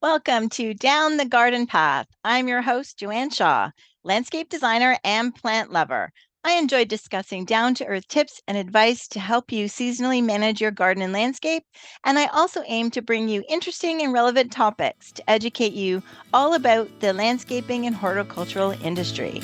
Welcome to Down the Garden Path. I'm your host, Joanne Shaw, landscape designer and plant lover. I enjoy discussing down to earth tips and advice to help you seasonally manage your garden and landscape. And I also aim to bring you interesting and relevant topics to educate you all about the landscaping and horticultural industry.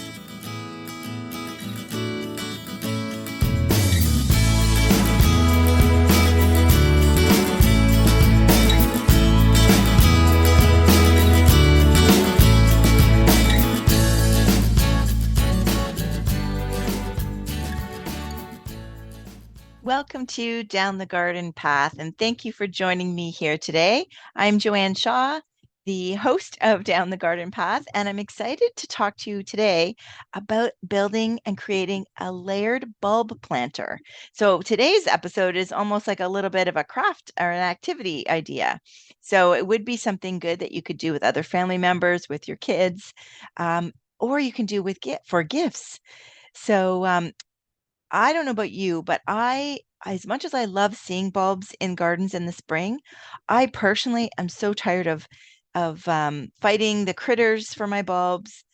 Welcome to Down the Garden Path, and thank you for joining me here today. I'm Joanne Shaw, the host of Down the Garden Path, and I'm excited to talk to you today about building and creating a layered bulb planter. So today's episode is almost like a little bit of a craft or an activity idea. So it would be something good that you could do with other family members, with your kids, or you can do with for gifts. So I don't know about you, but as much as I love seeing bulbs in gardens in the spring, I personally am so tired of fighting the critters for my bulbs.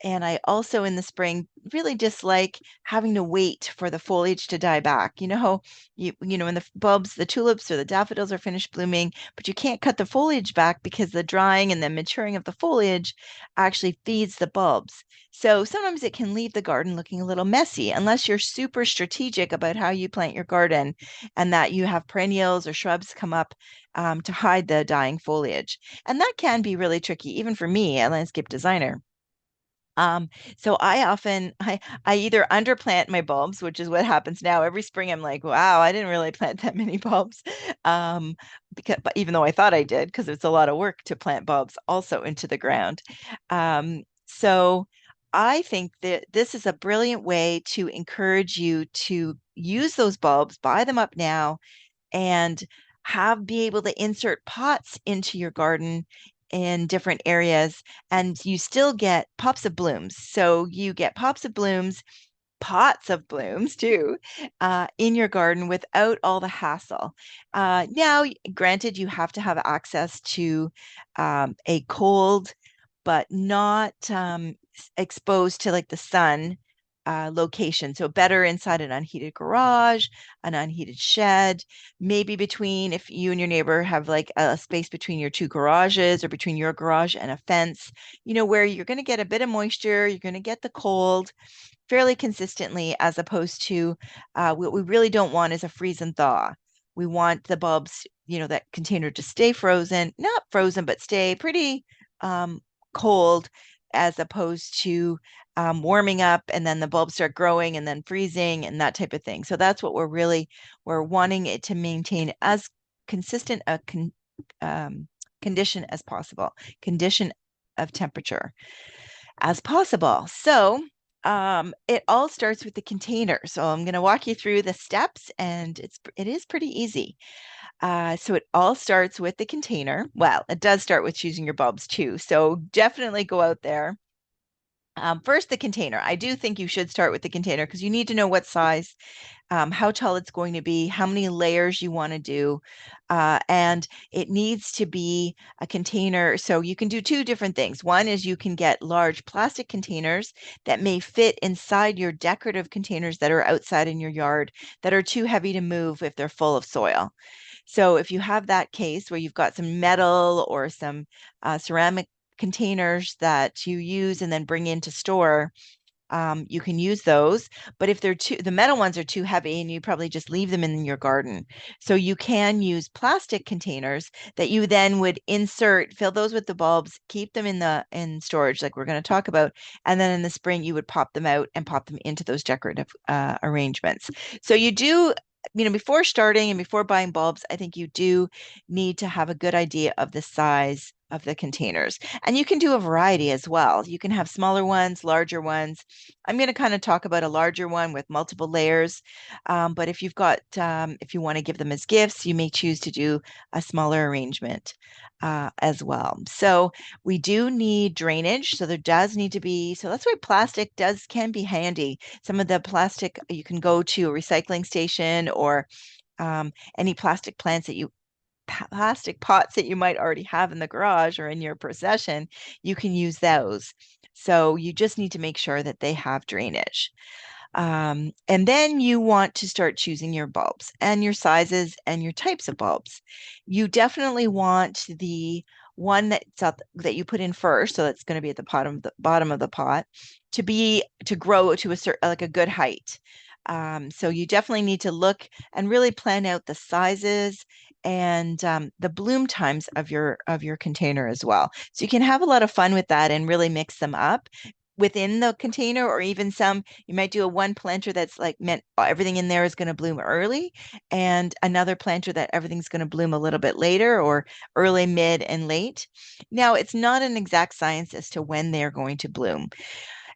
And I also in the spring really dislike having to wait for the foliage to die back. You know how when the bulbs, the tulips or the daffodils are finished blooming, but you can't cut the foliage back because the drying and the maturing of the foliage actually feeds the bulbs. So sometimes it can leave the garden looking a little messy unless you're super strategic about how you plant your garden and that you have perennials or shrubs come up to hide the dying foliage. And that can be really tricky, even for me, a landscape designer. So I often I either underplant my bulbs, which is what happens now. Every spring I'm like, wow, I didn't really plant that many bulbs. Um, but even though I thought I did, because it's a lot of work to plant bulbs also into the ground. So I think that this is a brilliant way to encourage you to use those bulbs, buy them up now, and be able to insert pots into your garden in different areas, and you still get pops of blooms. So you get pops of blooms, pots of blooms too, in your garden without all the hassle. Now, granted, you have to have access to a cold but not exposed to like the sun location. So better inside an unheated garage, an unheated shed, maybe between if you and your neighbor have like a space between your two garages or between your garage and a fence, where you're going to get a bit of moisture, you're going to get the cold fairly consistently, as opposed to what we really don't want is a freeze and thaw. We want the bulbs, that container to stay frozen, not frozen, but stay pretty cold, as opposed to warming up and then the bulbs start growing and then freezing and that type of thing. So that's what we're wanting it to maintain as consistent a condition as possible, condition of temperature as possible. So it all starts with the container. So I'm going to walk you through the steps, and it is pretty easy. So it all starts with the container. Well, it does start with choosing your bulbs too. So definitely go out there. First, the container. I do think you should start with the container because you need to know what size, how tall it's going to be, how many layers you want to do. And it needs to be a container. So you can do two different things. One is you can get large plastic containers that may fit inside your decorative containers that are outside in your yard that are too heavy to move if they're full of soil. So if you have that case where you've got some metal or some ceramic containers that you use and then bring in to store, you can use those. But if the metal ones are too heavy, and you probably just leave them in your garden. So you can use plastic containers that you then would fill those with the bulbs, keep them in storage, like we're going to talk about, and then in the spring you would pop them out and pop them into those decorative arrangements. So you do. Before starting and before buying bulbs, I think you do need to have a good idea of the size of the containers. And you can do a variety as well. You can have smaller ones, larger ones. I'm going to kind of talk about a larger one with multiple layers. But if if you want to give them as gifts, you may choose to do a smaller arrangement as well. So we do need drainage. So there does need to be, so that's why plastic can be handy. Some of the plastic, you can go to a recycling station or any plastic plants that you plastic pots that you might already have in the garage or in your possession, you can use those. So you just need to make sure that they have drainage. And then you want to start choosing your bulbs and your sizes and your types of bulbs. You definitely want the one that you put in first, so that's going to be at the bottom of the pot, to grow to a certain, like a good height. So you definitely need to look and really plan out the sizes and the bloom times of your container as well. So you can have a lot of fun with that and really mix them up within the container, or even some you might do a one planter that's like meant everything in there is going to bloom early, and another planter that everything's going to bloom a little bit later, or early, mid, and late. Now, it's not an exact science as to when they're going to bloom.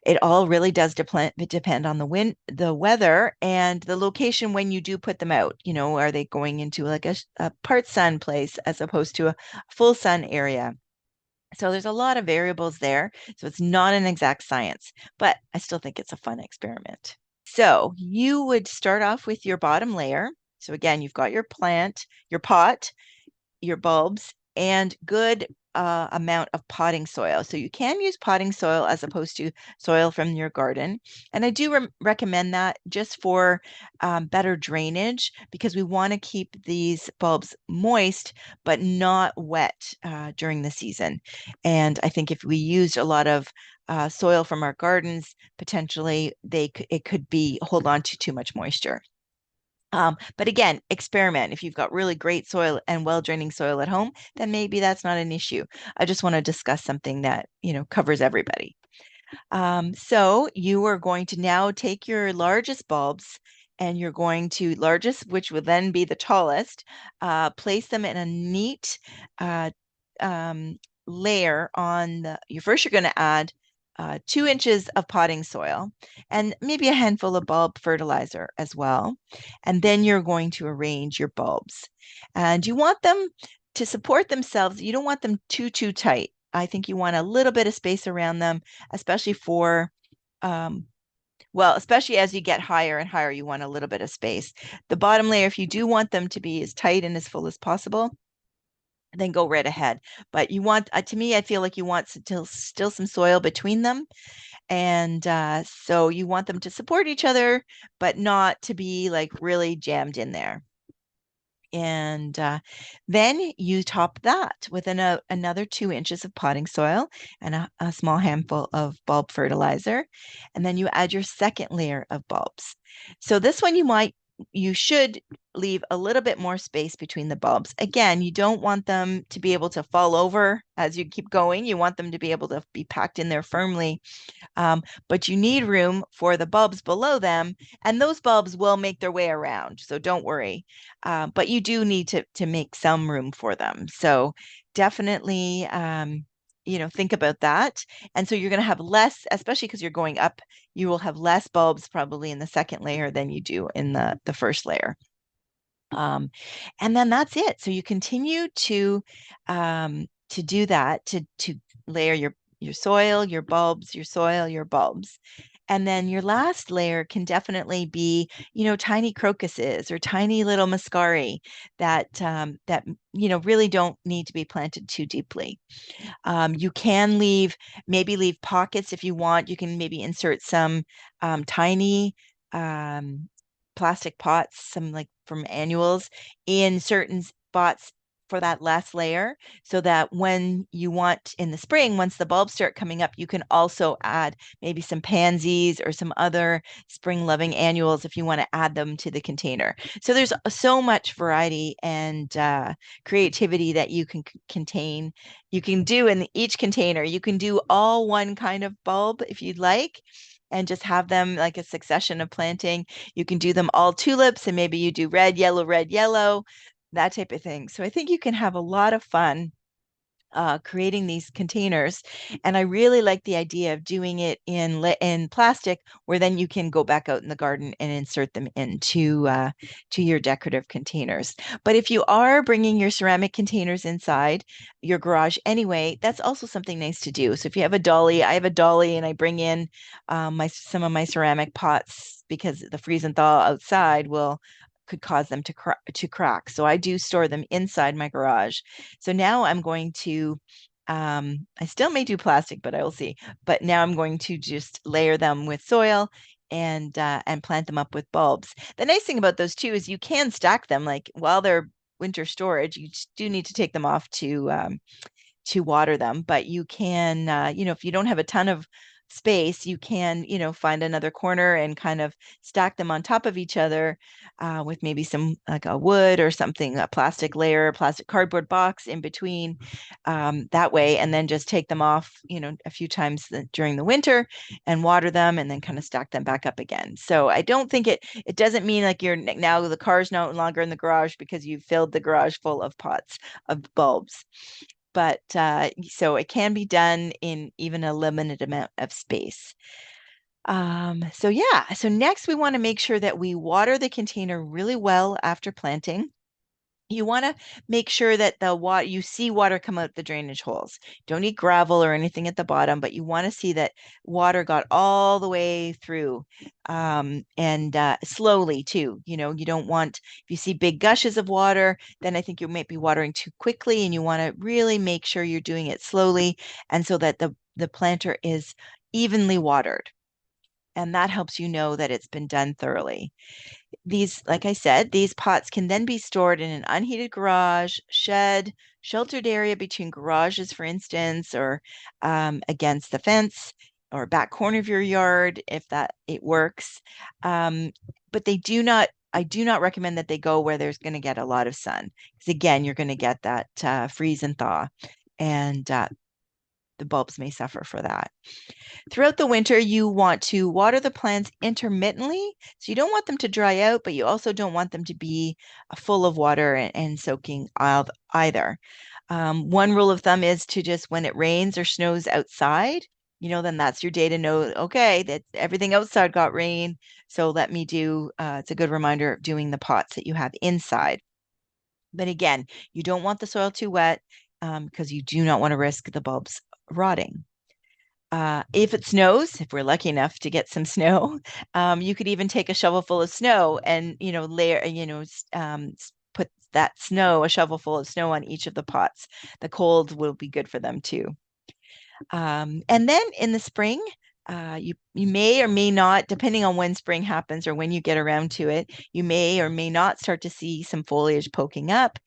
It all really does depend on the wind, the weather, and the location when you do put them out. Are they going into like a part sun place as opposed to a full sun area? So there's a lot of variables there. So it's not an exact science, but I still think it's a fun experiment. So you would start off with your bottom layer. So again, you've got your plant, your pot, your bulbs, and good amount of potting soil. So you can use potting soil as opposed to soil from your garden. And I do recommend that just for better drainage, because we want to keep these bulbs moist, but not wet during the season. And I think if we used a lot of soil from our gardens, potentially it could be hold on to too much moisture. But again, experiment. If you've got really great soil and well-draining soil at home, then maybe that's not an issue. I just want to discuss something that, covers everybody. So you are going to now take your largest bulbs, and you're going to largest, which will then be the tallest, place them in a neat uh, layer on first you're going to add 2 inches of potting soil and maybe a handful of bulb fertilizer as well. And then you're going to arrange your bulbs. And you want them to support themselves. You don't want them too tight. I think you want a little bit of space around them, especially especially as you get higher and higher, you want a little bit of space. The bottom layer, if you do want them to be as tight and as full as possible, then go right ahead. But you want, to me, I feel like you want still some soil between them. And so you want them to support each other, but not to be like really jammed in there. And then you top that with another 2 inches of potting soil and a small handful of bulb fertilizer. And then you add your second layer of bulbs. So this one you should leave a little bit more space between the bulbs. Again, you don't want them to be able to fall over as you keep going. You want them to be able to be packed in there firmly. But you need room for the bulbs below them, and those bulbs will make their way around. So don't worry. But you do need to make some room for them. So definitely, think about that. And so you're going to have less, especially because you're going up, you will have less bulbs probably in the second layer than you do in the first layer. And then that's it. So you continue to do that, to layer your soil, your bulbs, your soil, your bulbs. And then your last layer can definitely be, tiny crocuses or tiny little muscari that really don't need to be planted too deeply. You can maybe leave pockets if you want. You can maybe insert some tiny plastic pots, some like from annuals, in certain spots for that last layer, so that when you want in the spring, once the bulbs start coming up, you can also add maybe some pansies or some other spring loving annuals if you want to add them to the container. So there's so much variety and creativity that you can do in each container. You can do all one kind of bulb if you'd like, and just have them like a succession of planting. You can do them all tulips, and maybe you do red, yellow, that type of thing. So I think you can have a lot of fun creating these containers. And I really like the idea of doing it in plastic, where then you can go back out in the garden and insert them into to your decorative containers. But if you are bringing your ceramic containers inside your garage anyway, that's also something nice to do. So if you have a dolly, I have a dolly, and I bring in some of my ceramic pots, because the freeze and thaw outside will could cause them to crack. So I do store them inside my garage. So now I'm going to I still may do plastic, but I will see. But now I'm going to just layer them with soil and plant them up with bulbs. The nice thing about those too is you can stack them like while they're winter storage. You do need to take them off to water them, but you can, if you don't have a ton of space, you can, find another corner and kind of stack them on top of each other with maybe some like a wood or something, a plastic layer, plastic cardboard box in between that way, and then just take them off, a few times during the winter and water them and then kind of stack them back up again. So I don't think it doesn't mean like you're now the car's no longer in the garage because you filled the garage full of pots of bulbs. But so it can be done in even a limited amount of space. So yeah, so next we want to make sure that we water the container really well after planting. You want to make sure that the water you see water come out the drainage holes. Don't need gravel or anything at the bottom, but you want to see that water got all the way through, and slowly too. You don't want if you see big gushes of water, then I think you might be watering too quickly, and you want to really make sure you're doing it slowly, and so that the planter is evenly watered, and that helps you know that it's been done thoroughly. Like I said, these pots can then be stored in an unheated garage, shed, sheltered area between garages, for instance, or against the fence or back corner of your yard if that it works. But I do not recommend that they go where there's going to get a lot of sun because again, you're going to get that freeze and thaw, and the bulbs may suffer for that. Throughout the winter, you want to water the plants intermittently. So you don't want them to dry out, but you also don't want them to be full of water and soaking either. One rule of thumb is to just when it rains or snows outside, then that's your day to know, okay, that everything outside got rain. So let me it's a good reminder of doing the pots that you have inside. But again, you don't want the soil too wet because you do not want to risk the bulbs rotting. If it snows, if we're lucky enough to get some snow, you could even take a shovel full of snow and, layer, put a shovel full of snow on each of the pots. The cold will be good for them too. And then in the spring, you may or may not, depending on when spring happens or when you get around to it, you may or may not start to see some foliage poking up,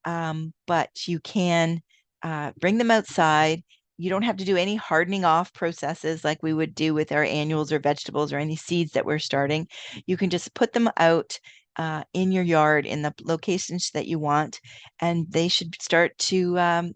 but you can bring them outside. You don't have to do any hardening off processes like we would do with our annuals or vegetables or any seeds that we're starting. You can just put them out in your yard in the locations that you want, and they should start to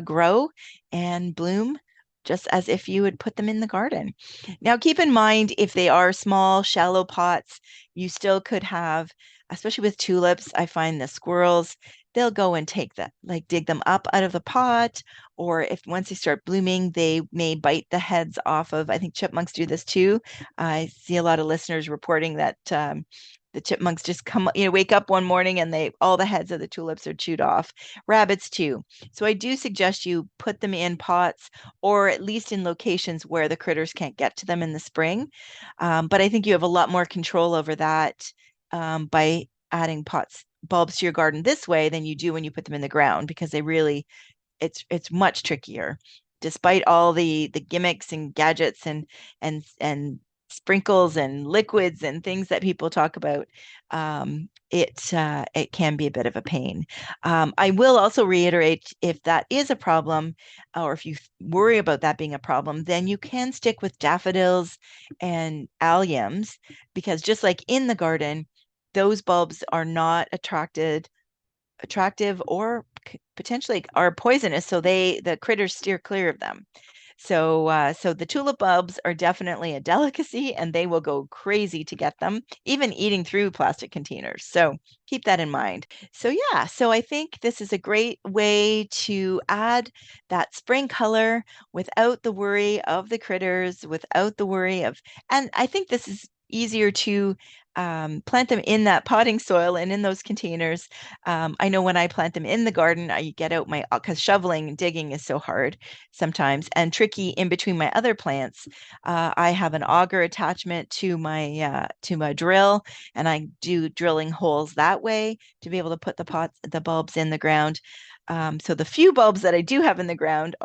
grow and bloom just as if you would put them in the garden. Now, keep in mind, if they are small, shallow pots, you still could have, especially with tulips, I find the squirrels, they'll go and take them, like dig them up out of the pot, or if once they start blooming, they may bite the heads off of, I think chipmunks do this too. I see a lot of listeners reporting that the chipmunks just wake up one morning and all the heads of the tulips are chewed off. Rabbits too. So I do suggest you put them in pots or at least in locations where the critters can't get to them in the spring. But I think you have a lot more control over that by adding bulbs to your garden this way than you do when you put them in the ground, because it's much trickier. Despite all the gimmicks and gadgets and sprinkles and liquids and things that people talk about, it can be a bit of a pain. I will also reiterate, if that is a problem, or if you worry about that being a problem, then you can stick with daffodils and alliums, because just like in the garden, those bulbs are not attractive or potentially are poisonous, so the critters steer clear of them. So the tulip bulbs are definitely a delicacy, and they will go crazy to get them, even eating through plastic containers. So keep that in mind. So yeah, so I think this is a great way to add that spring color without the worry of the critters, without the worry of, and I think this is easier to plant them in that potting soil and in those containers. I know when I plant them in the garden, I get out because shoveling and digging is so hard sometimes and tricky in between my other plants. I have an auger attachment to my drill, and I do drilling holes that way to be able to put the bulbs in the ground. So the few bulbs that I do have in the ground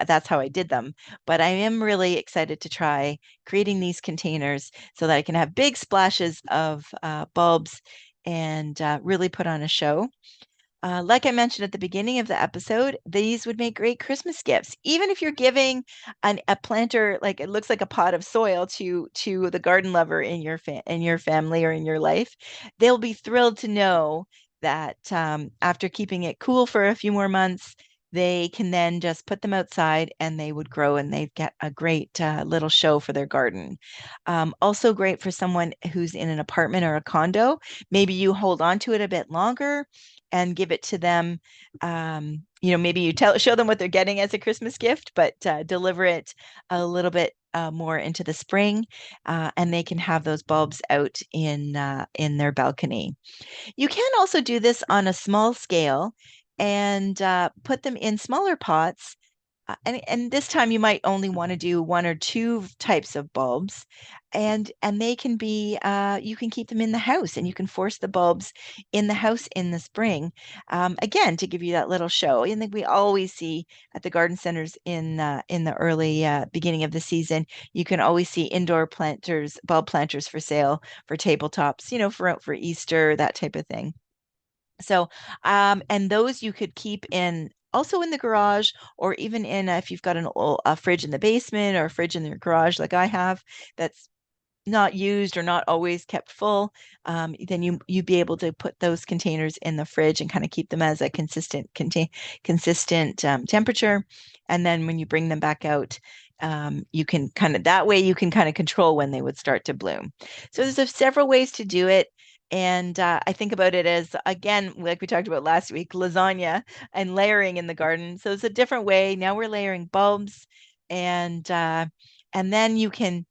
that's how I did them. But I am really excited to try creating these containers so that I can have big splashes of bulbs and really put on a show. Like I mentioned at the beginning of the episode, these would make great Christmas gifts. Even if you're giving a planter, like it looks like a pot of soil to the garden lover in your family or in your life, they'll be thrilled to know that after keeping it cool for a few more months, they can then just put them outside and they would grow and they'd get a great little show for their garden. Also great for someone who's in an apartment or a condo. Maybe you hold on to it a bit longer and give it to them. Maybe you show them what they're getting as a Christmas gift, but deliver it a little bit more into the spring, and they can have those bulbs out in their balcony. You can also do this on a small scale and put them in smaller pots. And this time you might only want to do one or two types of bulbs, and they can be you can keep them in the house, and you can force the bulbs in the house in the spring, again to give you that little show. I think we always see at the garden centers in the early beginning of the season, you can always see indoor bulb planters for sale for tabletops, for Easter, that type of thing. So, and those you could keep in also in the garage, or even in if you've got a fridge in the basement or a fridge in your garage, like I have, that's not used or not always kept full. Then you'd be able to put those containers in the fridge and kind of keep them as a consistent temperature. And then when you bring them back out, you can kind of control when they would start to bloom. So there's several ways to do it. And I think about it as, again, like we talked about last week, lasagna and layering in the garden. So it's a different way. Now we're layering bulbs, and then you can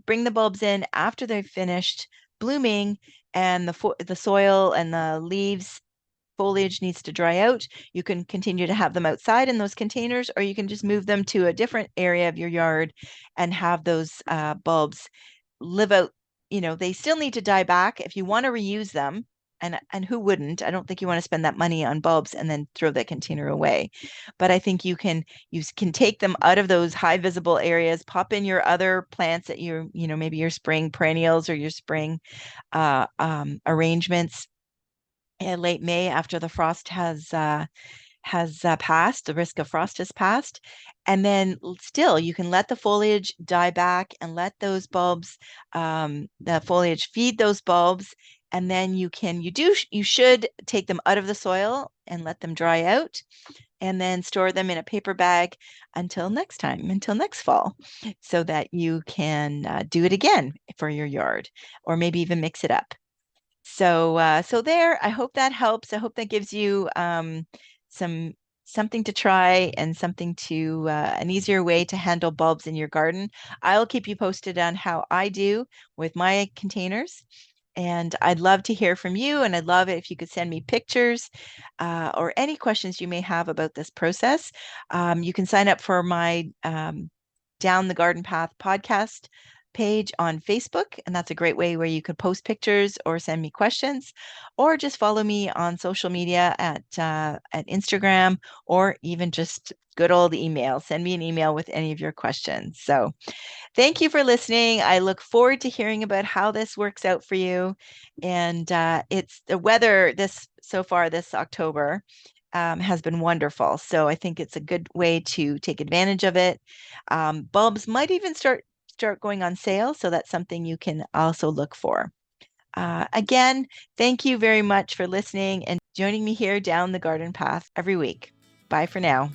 bring the bulbs in after they've finished blooming, and the soil and the leaves foliage needs to dry out. You can continue to have them outside in those containers, or you can just move them to a different area of your yard and have those bulbs live out. They still need to die back if you want to reuse them. And who wouldn't? I don't think you want to spend that money on bulbs and then throw that container away. But I think you can take them out of those high visible areas, pop in your other plants that maybe your spring perennials or your spring arrangements in late May after the frost has passed, the risk of frost has passed. And then still, you can let the foliage die back and let those bulbs, the foliage feed those bulbs. And then you should take them out of the soil and let them dry out, and then store them in a paper bag until next fall, so that you can do it again for your yard, or maybe even mix it up. So there, I hope that helps. I hope that gives you something to try and an easier way to handle bulbs in your garden. I'll keep you posted on how I do with my containers. And I'd love to hear from you, and I'd love it if you could send me pictures or any questions you may have about this process. You can sign up for my Down the Garden Path podcast page on Facebook, and that's a great way where you could post pictures or send me questions, or just follow me on social media at Instagram, or even just good old email. Send me an email with any of your questions. So thank you for listening. I look forward to hearing about how this works out for you. And it's the weather so far this October has been wonderful. So I think it's a good way to take advantage of it. Bulbs might even start going on sale, so that's something you can also look for. Again, thank you very much for listening and joining me here down the garden path every week. Bye for now.